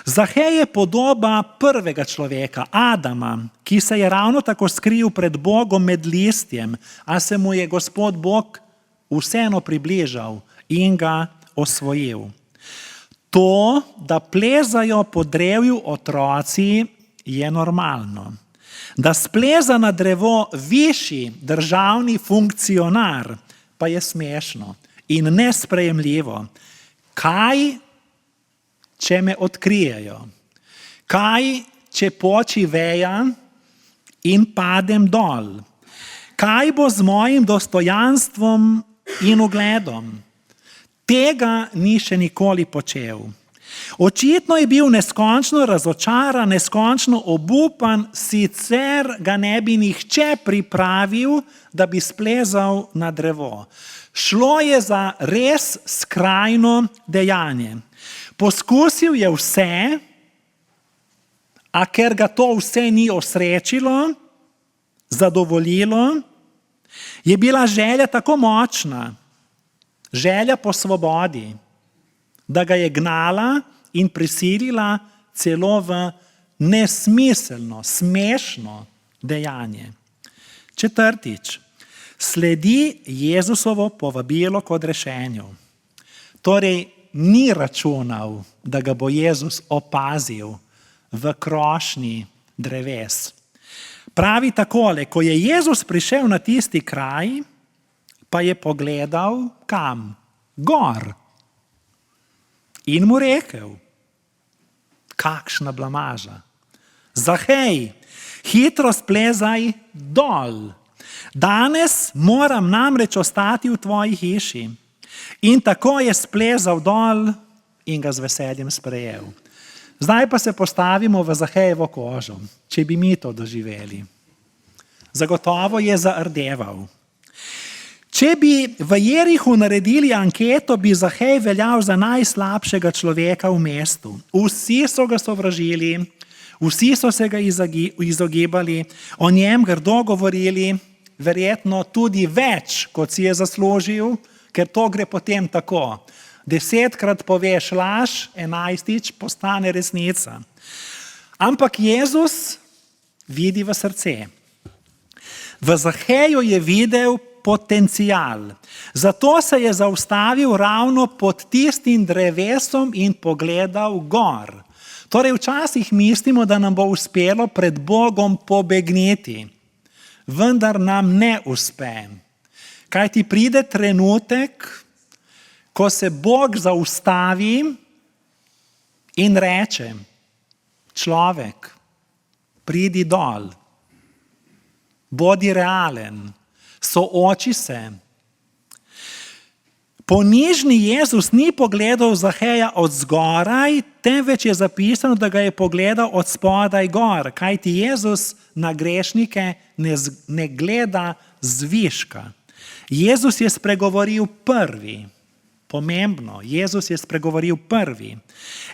Zahej je podoba prvega človeka, Adama, ki se je ravno tako skril pred Bogom med listjem, a se mu je Gospod Bog vseeno približal in ga osvojil. To, da plezajo po drevju otroci, je normalno. Da spleza na drevo višji državni funkcionar, pa je smešno in nesprejemljivo. Kaj, če me odkrijejo? Kaj, če poči veja in padem dol? Kaj bo z mojim dostojanstvom in ugledom? Tega ni še nikoli počel. Očitno je bil neskončno razočaran, neskončno obupan, sicer ga ne bi nihče pripravil, da bi splezal na drevo. Šlo je za res skrajno dejanje. Poskusil je vse, a ker ga to vse ni osrečilo, zadovoljilo, je bila želja tako močna, želja po svobodi, da ga je gnala in prisilila celo v nesmiselno, smešno dejanje. Četrtič, sledi Jezusovo povabilo k odrešenju. Torej, ni računal, da ga bo Jezus opazil v krošnji dreves. Pravi takole, ko je Jezus prišel na tisti kraj, pa je pogledal kam? Gor. In mu rekel, kakšna blamaža. Zahej, hitro splezaj dol. Danes moram namreč ostati v tvoji hiši. In tako je splezal dol in ga z veseljem sprejel. Zdaj pa se postavimo v Zahejevo kožo, če bi mi to doživeli. Zagotovo je zardeval. Če bi v Jerihu naredili anketo, bi Zahej veljal za najslabšega človeka v mestu. Vsi so ga sovražili, vsi so se ga izogibali, o njem grdo govorili, verjetno tudi več, kot si je zaslužil, ker to gre potem tako. 10-krat poveš laž, 11-tič postane resnica. Ampak Jezus vidi v srce. V Zaheju je videl potencial. Zato se je zaustavil ravno pod tistim drevesom in pogledal gor. Torej včasih mislimo, da nam bo uspelo pred Bogom pobegniti, vendar nam ne uspe. Kaj ti pride trenutek, ko se Bog zaustavi in reče, človek, pridi dol, bodi realen, sooči se. Ponižni Jezus ni pogledal Zaheja od zgoraj, temveč je zapisano, da ga je pogledal od spodaj gor, kajti Jezus na grešnike ne gleda zviška. Jezus je spregovoril prvi. Pomembno, Jezus je spregovoril prvi.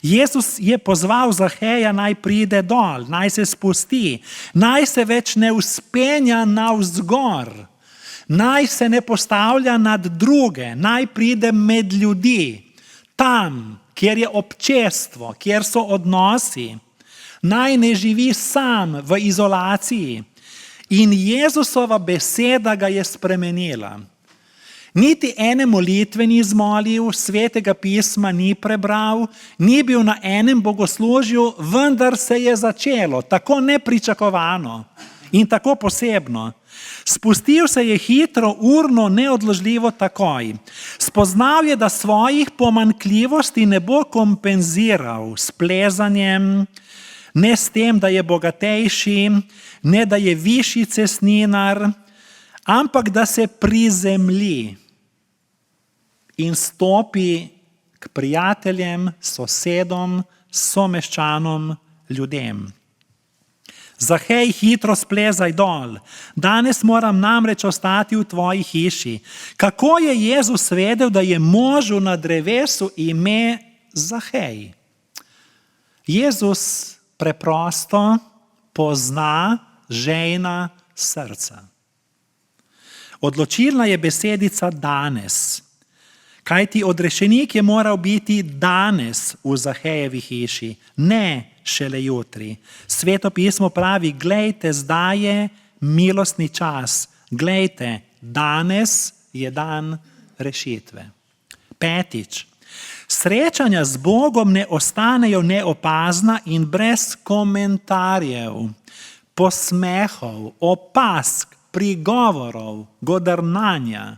Jezus je pozval Zaheja, naj pride dol, naj se spusti, naj se več ne vzpenja navzgor, naj se ne postavlja nad druge, naj pride med ljudi, tam, kjer je občestvo, kjer so odnosi, naj ne živi sam v izolaciji. In Jezusova beseda ga je spremenila. Niti ene molitve ni izmolil, Svetega pisma ni prebral, ni bil na enem bogoslužju, vendar se je začelo tako nepričakovano in tako posebno. Spustil se je hitro, urno, neodložljivo takoj. Spoznal je, da svojih pomanjkljivosti ne bo kompenziral s plezanjem, ne s tem, da je bogatejši, ne da je višji cestninar, ampak da se prizemlji in stopi k prijateljem, sosedom, someščanom, ljudem. Zahej, hitro splezaj dol. Danes moram namreč ostati v tvoji hiši. Kako je Jezus vedel, da je možu na drevesu ime Zahej? Jezus preprosto pozna žejna srca. Odločilna je besedica danes, kajti odrešenik je moral biti danes v Zahejevi hiši, ne šele jutri. Sveto pismo pravi, glejte, zdaj je milostni čas, glejte, danes je dan rešitve. 5. Srečanja z Bogom ne ostanejo neopazna in brez komentarjev, posmehov, opask, prigovorov, godrnanja.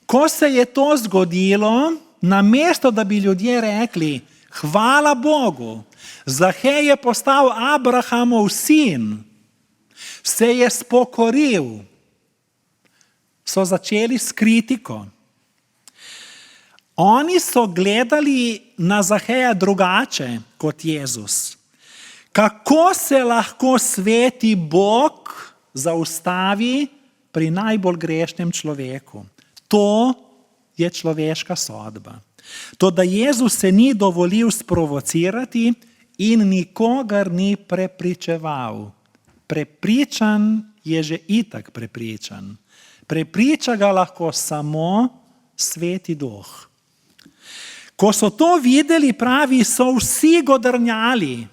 Ko se je to zgodilo, namesto da bi ljudje rekli, hvala Bogu, Zahej je postal Abrahamov sin, se je spokoril, so začeli s kritiko. Oni so gledali na Zaheja drugače kot Jezus. Kako se lahko sveti Bog zaustavi pri najbolj grešnem človeku? To je človeška sodba. Toda Jezus se ni dovolil sprovocirati in nikogar ni prepričeval. Prepričan je že itak prepričan. Prepriča ga lahko samo Sveti Duh. Ko so to videli, pravi, so vsi godrnjali,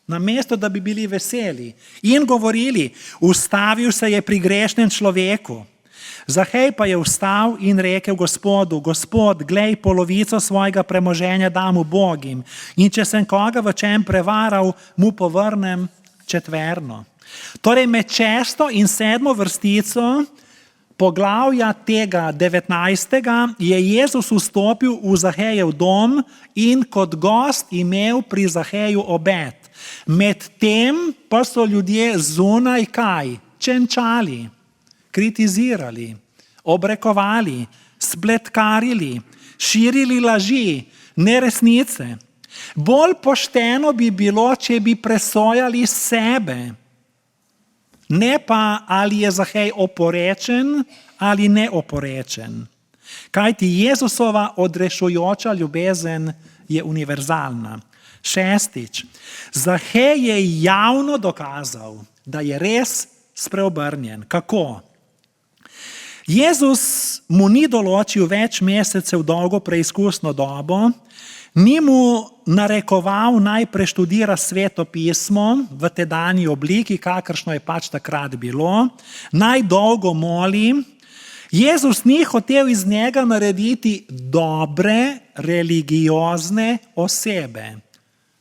namesto da bi bili veseli in govorili, ustavil se je pri grešnem človeku. Zahej pa je vstal in rekel Gospodu, Gospod, glej, polovico svojega premoženja dam ubogim in če sem koga v čem prevaral, mu povrnem četverno. Torej med 6. in 7. vrstico poglavja tega 19. je Jezus vstopil v Zahejev dom in kot gost imel pri Zaheju obed. Medtem pa so ljudje zunaj kaj? Čenčali, kritizirali, obrekovali, spletkarili, širili laži, neresnice. Bolj pošteno bi bilo, če bi presojali sebe, ne pa ali je Zahej oporečen ali neoporečen. Kajti Jezusova odrešujoča ljubezen je univerzalna. 6. Zahej je javno dokazal, da je res spreobrnjen. Kako? Jezus mu ni določil več mesecev dolgo preizkusno dobo, ni mu narekoval naj preštudira Sveto pismo v tedanji obliki, kakršno je pač takrat bilo, naj dolgo moli. Jezus ni hotel iz njega narediti dobre, religiozne osebe.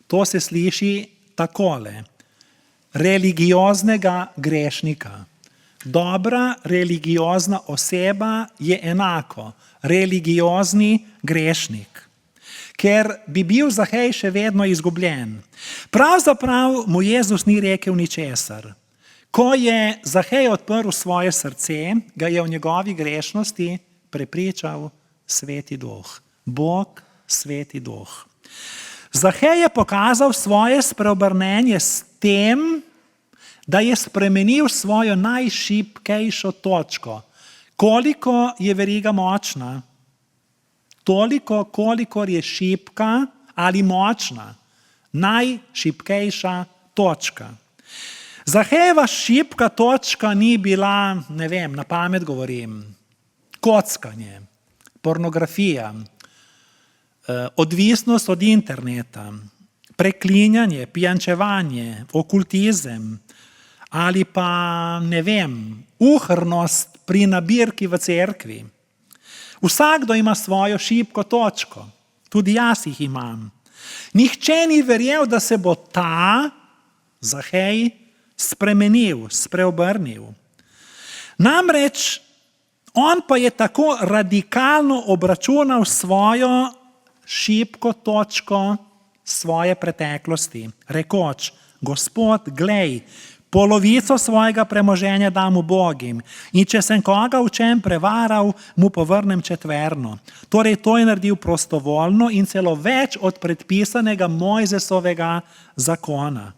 To se sliši takole. Religioznega grešnika. Dobra religiozna oseba je enako religiozni grešnik. Ker bi bil Zahej še vedno izgubljen. Pravzaprav mu Jezus ni rekel ničesar. Ko je Zahej odprl svoje srce, ga je v njegovi grešnosti prepričal Sveti Duh. Bog, Sveti Duh. Zahej je pokazal svoje spreobrnenje s tem, da je spremenil svojo najšibkejšo točko. Koliko je veriga močna? Toliko, kolikor je šibka ali močna, najšibkejša točka. Zahejeva šibka točka ni bila, ne vem, na pamet govorim, kockanje, pornografija, odvisnost od interneta, preklinjanje, pijančevanje, okultizem ali pa, ne vem, uhrnost pri nabirki v cerkvi. Vsakdo ima svojo šibko točko, tudi jaz jih imam. Nihče ni verjel, da se bo ta, Zahej, spremenil, spreobrnil. Namreč, on pa je tako radikalno obračunal svojo šibko točko svoje preteklosti, rekoč, Gospod, glej, polovico svojega premoženja dam ubogim in če sem koga v čem prevaral, mu povrnem četverno. Torej, to je naredil prostovoljno in celo več od predpisanega Mojzesovega zakona.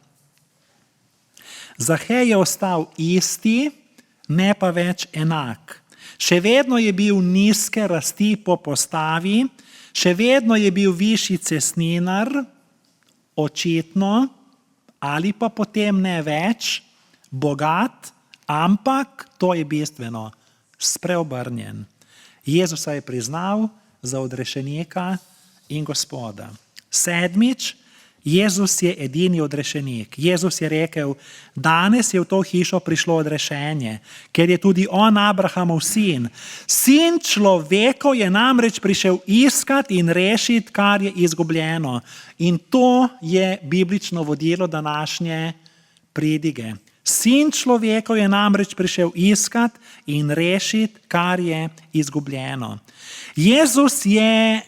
Zahej je ostal isti, ne pa več enak. Še vedno je bil nizke rasti po postavi, še vedno je bil višji cestninar, očitno ali pa potem ne več bogat, ampak, to je bistveno, spreobrnjen. Jezusa je priznal za odrešenika in Gospoda. 7. Jezus je edini odrešenik. Jezus je rekel, danes je v to hišo prišlo odrešenje, ker je tudi on Abrahamov sin. Sin človekov je namreč prišel iskati in rešiti, kar je izgubljeno. In to je biblično vodilo današnje pridige. Sin človekov je namreč prišel iskati in rešiti, kar je izgubljeno. Jezus je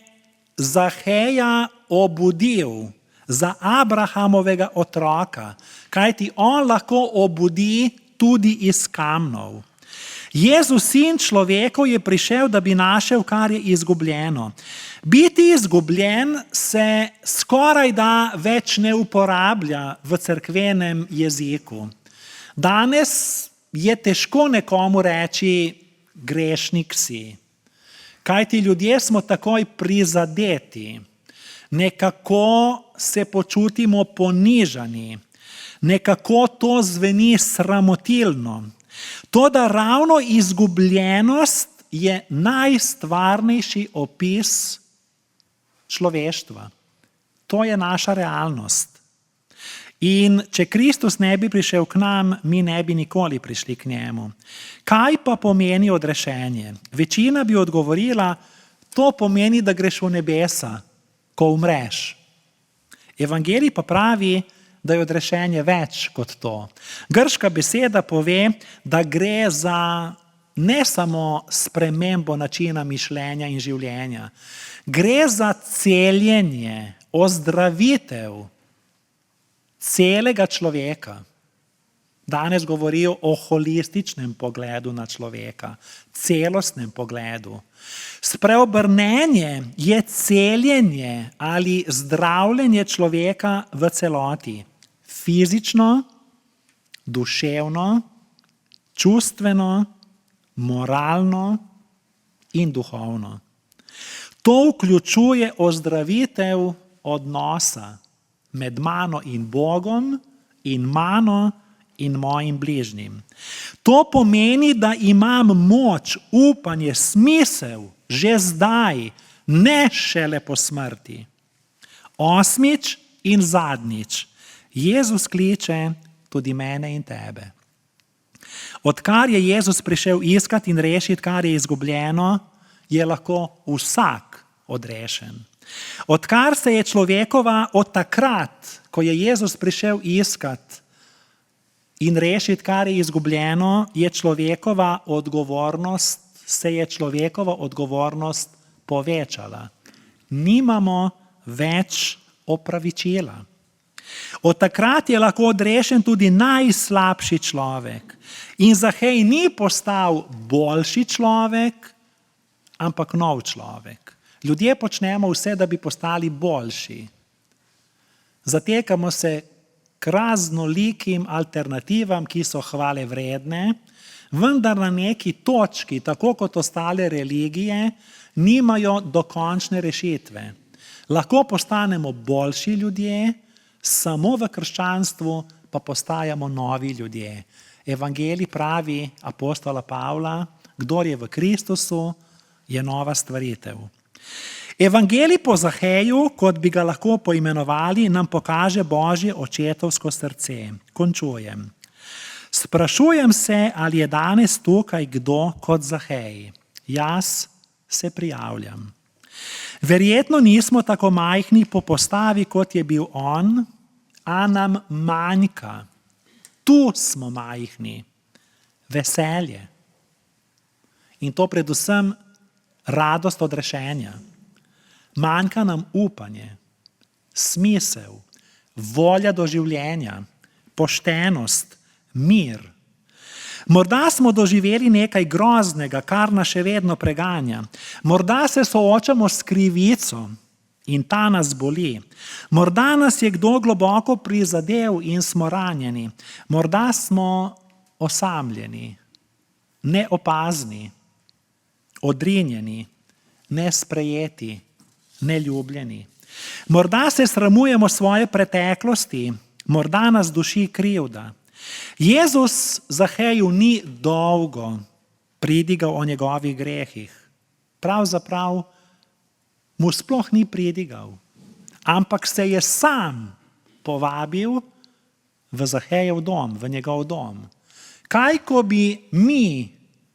Zaheja obudil za Abrahamovega otroka, kajti on lahko obudi tudi iz kamnov. Jezus, sin človekov, je prišel, da bi našel, kar je izgubljeno. Biti izgubljen se skoraj da več ne uporablja v cerkvenem jeziku. Danes je težko nekomu reči, grešnik si. Kajti ljudje smo takoj prizadeti. Nekako se počutimo ponižani. Nekako to zveni sramotilno. Toda ravno izgubljenost je najstvarnejši opis človeštva. To je naša realnost. In če Kristus ne bi prišel k nam, mi ne bi nikoli prišli k njemu. Kaj pa pomeni odrešenje? Večina bi odgovorila, to pomeni, da greš v nebesa, ko umreš. Evangelij pa pravi, da je odrešenje več kot to. Grška beseda pove, da gre za ne samo spremembo načina mišljenja in življenja. Gre za celjenje, ozdravitev celega človeka. Danes govorijo o holističnem pogledu na človeka, celostnem pogledu. Spreobrnenje je celjenje ali zdravljenje človeka v celoti. Fizično, duševno, čustveno, moralno in duhovno. To vključuje ozdravitev odnosa med mano in Bogom in mano in mojim bližnjim. To pomeni, da imam moč, upanje, smisel že zdaj, ne šele po smrti. 8. in zadnjič. Jezus kliče tudi mene in tebe. Odkar je Jezus prišel iskati in rešiti, kar je izgubljeno, je lahko vsak odrešen. Odkar se je človekova od takrat, ko je Jezus prišel iskati in rešiti, kar je izgubljeno, se je človekova odgovornost povečala. Nimamo več opravičila. Od takrat je lahko odrešen tudi najslabši človek. In Zahej ni postal boljši človek, ampak nov človek. Ljudje počnemo vse, da bi postali boljši. Zatekamo se k raznolikim alternativam, ki so hvale vredne, vendar na neki točki, tako kot ostale religije, nimajo dokončne rešitve. Lahko postanemo boljši ljudje, samo v krščanstvu pa postajamo novi ljudje. Evangelij pravi apostola Pavla, kdor je v Kristusu, je nova stvaritev. Evangelij po Zaheju, kot bi ga lahko poimenovali, nam pokaže Božje očetovsko srce. Končujem. Sprašujem se, ali je danes tukaj kdo kot Zahej. Jaz se prijavljam. Verjetno nismo tako majhni po postavi, kot je bil on, a nam manjka. Tu smo majhni. Veselje. In to predvsem radost odrešenja. Manjka nam upanje, smisel, volja do življenja, poštenost, mir. Morda smo doživeli nekaj groznega, kar nas še vedno preganja. Morda se soočamo s krivico in ta nas boli. Morda nas je kdo globoko prizadel in smo ranjeni. Morda smo osamljeni, neopazni, odrinjeni, nesprejeti, neljubljeni. Morda se sramujemo svoje preteklosti, morda nas duši krivda. Jezus Zaheju ni dolgo pridigal o njegovih grehih. Pravzaprav mu sploh ni pridigal, ampak se je sam povabil v Zahejev dom, v njegov dom. Kaj, ko bi mi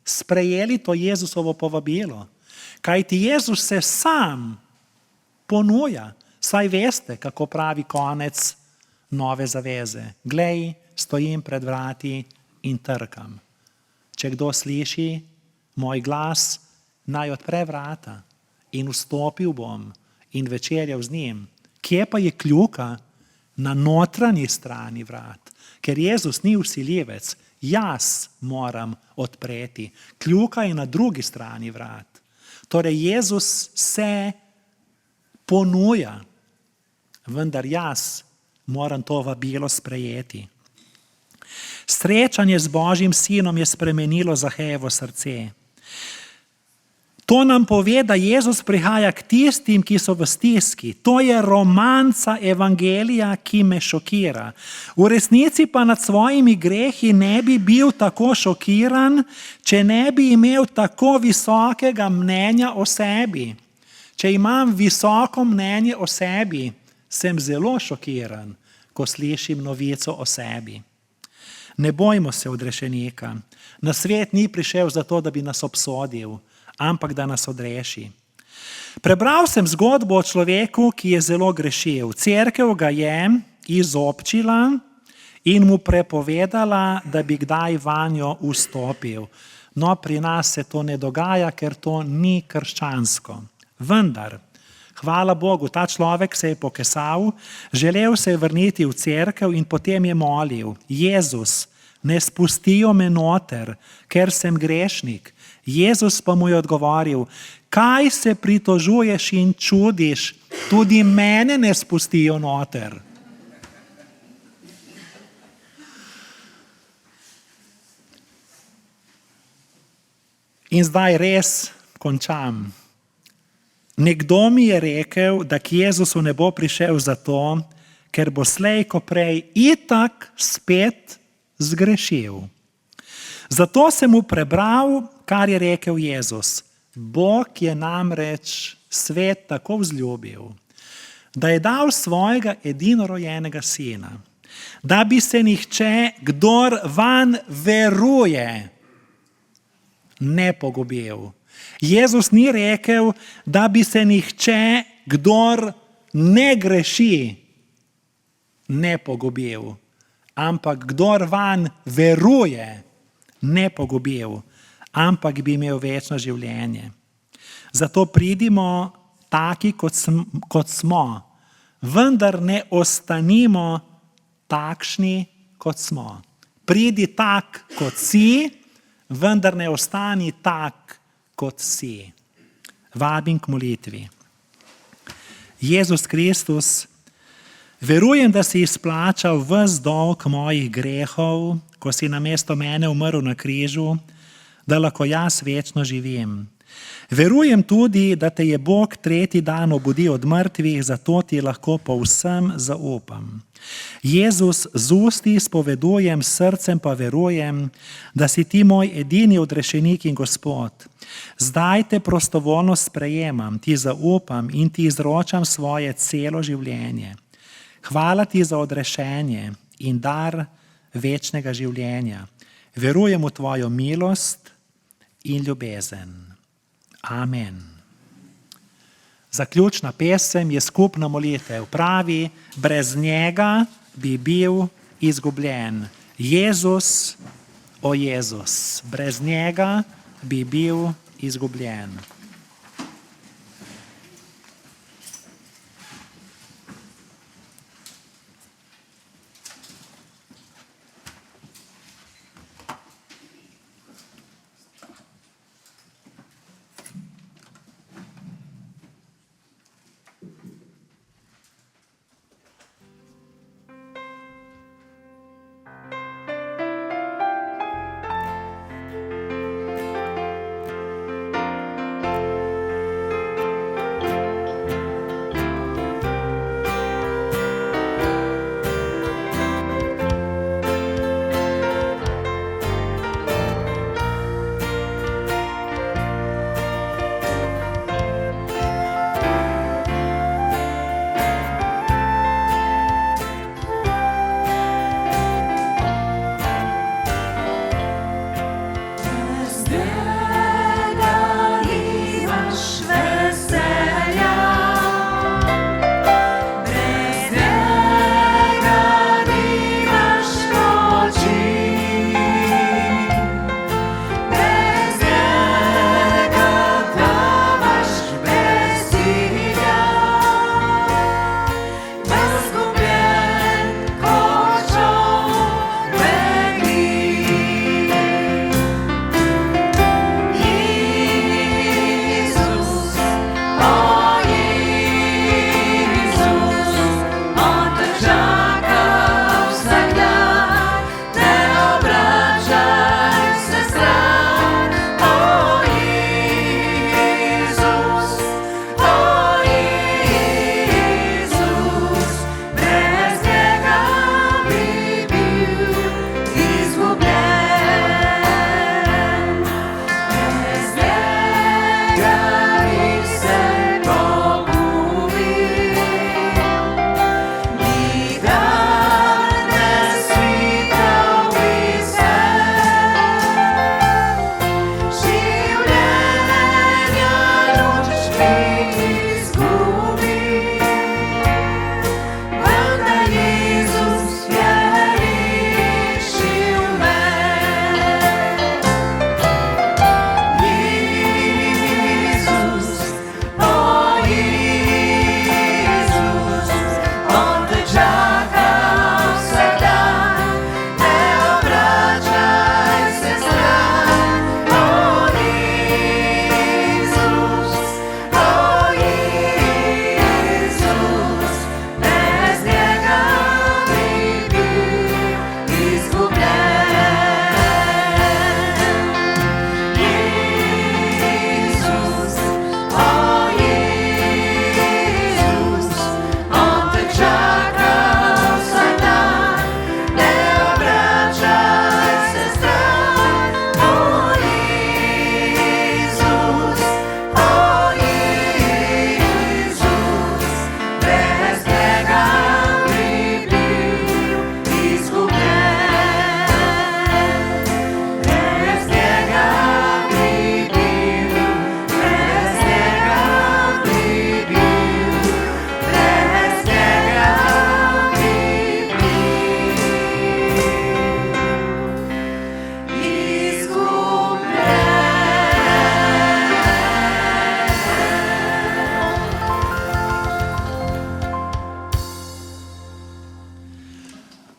sprejeli to Jezusovo povabilo? Kajti Jezus se sam ponuja. Saj veste, kako pravi konec Nove zaveze. Glej, stojim pred vrati in trkam. Če kdo sliši moj glas, naj odpre vrata in vstopil bom in večerjal z njim. Kje pa je kljuka? Na notranji strani vrat. Ker Jezus ni vsiljivec, jaz moram odpreti. Kljuka je na drugi strani vrat. Torej Jezus se ponuja, vendar jaz moram to vabilo sprejeti. Srečanje z Božjim sinom je spremenilo Zahejevo srce. To nam pove, da Jezus prihaja k tistim, ki so v stiski. To je romanca evangelija, ki me šokira. V resnici pa nad svojimi grehi ne bi bil tako šokiran, če ne bi imel tako visokega mnenja o sebi. Če imam visoko mnenje o sebi, sem zelo šokiran, ko slišim novico o sebi. Ne bojmo se odrešenika. Na svet ni prišel zato, da bi nas obsodil, ampak da nas odreši. Prebral sem zgodbo o človeku, ki je zelo grešil. Cerkev ga je izobčila in mu prepovedala, da bi kdaj vanjo vstopil. No, pri nas se to ne dogaja, ker to ni krščansko. Vendar, hvala Bogu, ta človek se je pokesal, želel se je vrniti v cerkev in potem je molil: Jezus, ne spustijo me noter, ker sem grešnik. Jezus pa mu je odgovoril: kaj se pritožuješ in čudiš, tudi mene ne spustijo noter. In zdaj res končam. Nekdo mi je rekel, da k Jezusu ne bo prišel zato, ker bo slej ko prej itak spet zgrešil. Zato sem mu prebral, kar je rekel Jezus. Bog je namreč svet tako vzljubil, da je dal svojega edinorojenega sina, da bi se nihče, kdor vanj veruje, ne pogubil. Jezus ni rekel, da bi se nihče, kdor ne greši, ne pogubil, ampak kdor vanj veruje, ne pogubil, ampak bi imel večno življenje. Zato pridimo taki, kot smo, vendar ne ostanimo takšni, kot smo. Pridi tak, kot si, vendar ne ostani tak, kot si. Vabim k molitvi. Jezus Kristus, verujem, da si izplačal ves dolg mojih grehov, ko si namesto mene umrl na križu, da lahko jaz večno živim. Verujem tudi, da te je Bog tretji dan obudil od mrtvih, zato ti lahko povsem zaupam. Jezus, z usti spovedujem, s srcem pa verujem, da si ti moj edini odrešenik in Gospod. Zdaj te prostovoljno sprejemam, ti zaupam in ti izročam svoje celo življenje. Hvala ti za odrešenje in dar večnega življenja. Verujem v tvojo milost in ljubezen. Amen. Zaključna pesem je skupna molitev. Pravi: brez njega bi bil izgubljen. Jezus, o Jezus, brez njega bi bil izgubljen.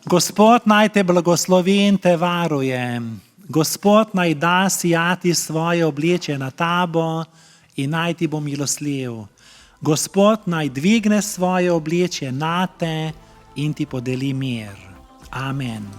Gospod naj te blagoslovi in te varuje. Gospod naj da sijati svoje oblečje na tabo in naj ti bo milostljiv. Gospod naj dvigne svoje oblečje na te in ti podeli mir. Amen.